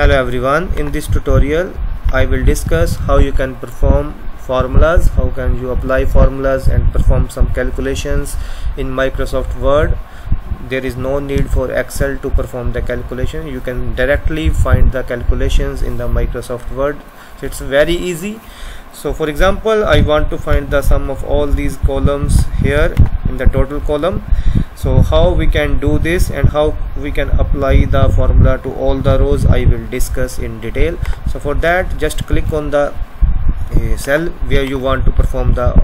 Hello everyone, in this tutorial I will discuss how you can perform formulas, how can you apply formulas and perform some calculations in Microsoft Word. There is no need for Excel to perform the calculation. You can directly find the calculations in the Microsoft Word. So it's very easy. So for example, I want to find the sum of all these columns here in the total column. So how we can do this and how we can apply the formula to all the rows, I will discuss in detail. So for that, just click on the cell where you want to perform the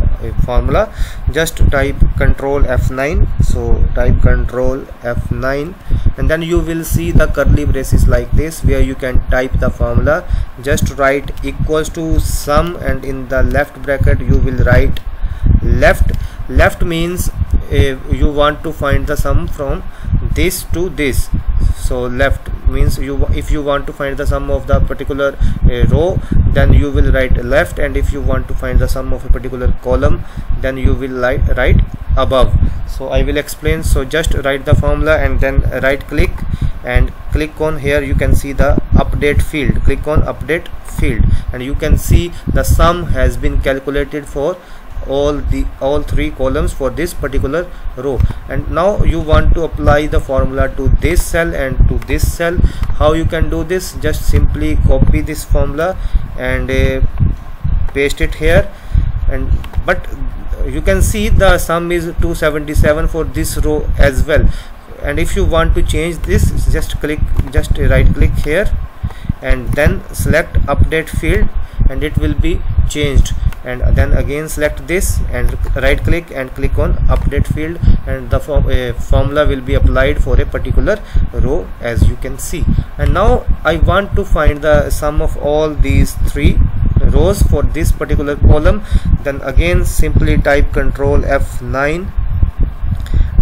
formula. Just type Ctrl F9. So type Ctrl F9 and then you will see the curly braces like this where you can type the formula. Just write equals to sum and in the left bracket you will write left. Left means you want to find the sum from this to this. So left means if you want to find the sum of the particular row, then you will write left, and if you want to find the sum of a particular column, then you will write above. So I will explain. So just write the formula and then right click and click on here. You can see the update field. Click on update field and you can see the sum has been calculated for all three columns for this particular row. And now you want to apply the formula to this cell and to this cell. How you can do this? Just simply copy this formula and paste it here, and but you can see the sum is 277 for this row as well. And if you want to change this, just right click here and then select update field and it will be changed, and then again select this and right click and click on update field, and the formula will be applied for a particular row as you can see. And now I want to find the sum of all these three rows for this particular column. Then again simply type Ctrl F9,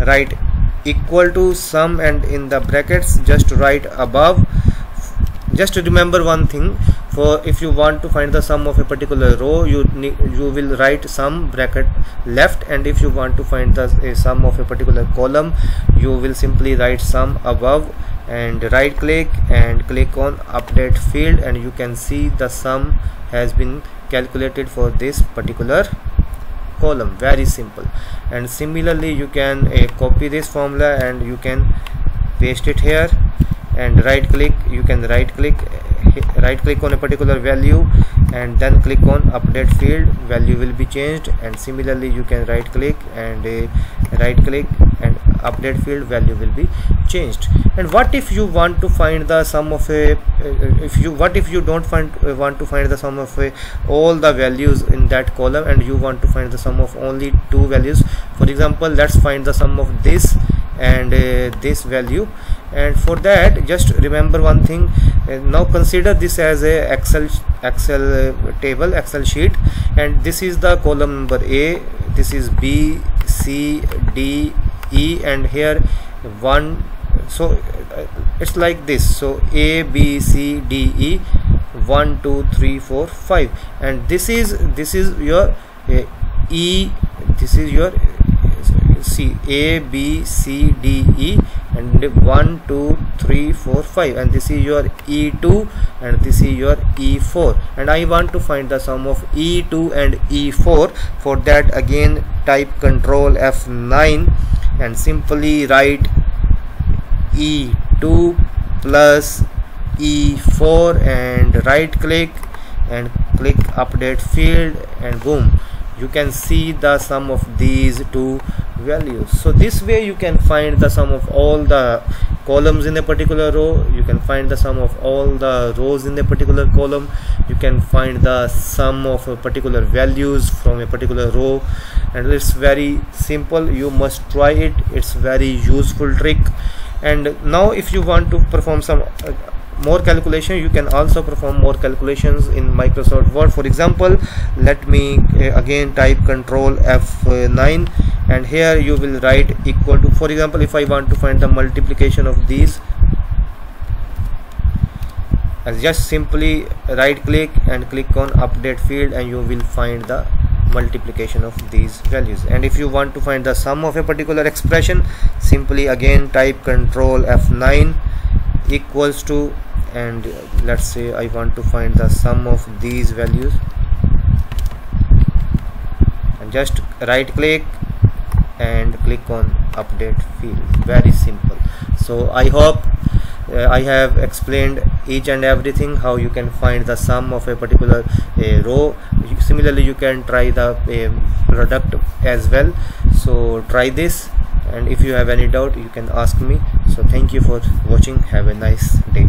write equal to sum and in the brackets just write above. Just remember one thing, for if you want to find the sum of a particular row, you will write sum bracket left, and if you want to find the sum of a particular column, you will simply write sum above and right click and click on update field, and you can see the sum has been calculated for this particular column. Very simple. And similarly you can copy this formula and you can paste it here and right click. You can right click on a particular value and then click on update field. Value will be changed, and similarly you can right click and update field. Value will be changed. And what if you want to find the sum of a what if you don't want to find the sum of all the values in that column, and you want to find the sum of only two values? For example, let's find the sum of this and this value. And for that, just remember one thing. Now consider this as a Excel table, Excel sheet, and this is the column number A, this is B, C, D, E, and here 1. So it's like this. So A, B, C, D, E, 1, 2, 3, 4, 5, and this is your E. This is your C, A, B, C, D, E, and 1, 2, 3, 4, 5, and this is your E2 and this is your E4, and I want to find the sum of E2 and E4. For that, again type Ctrl F9 and simply write E2 plus E4 and right click and click update field, and boom, you can see the sum of these two values. So this way you can find the sum of all the columns in a particular row. You can find the sum of all the rows in a particular column. You can find the sum of a particular values from a particular row, and it's very simple. You must try it. It's very useful trick. And now if you want to perform some more calculation, you can also perform more calculations in Microsoft Word. For example, let me again type Ctrl F9 and here you will write equal to. For example, if I want to find the multiplication of these, I'll just simply right click and click on update field, and you will find the multiplication of these values. And if you want to find the sum of a particular expression, simply again type Ctrl F9 equals to, and let's say I want to find the sum of these values, and just right click and click on update field. Very simple. So I hope I have explained each and everything, how you can find the sum of a particular row. Similarly, you can try the product as well. So try this, and if you have any doubt you can ask me. So thank you for watching. Have a nice day.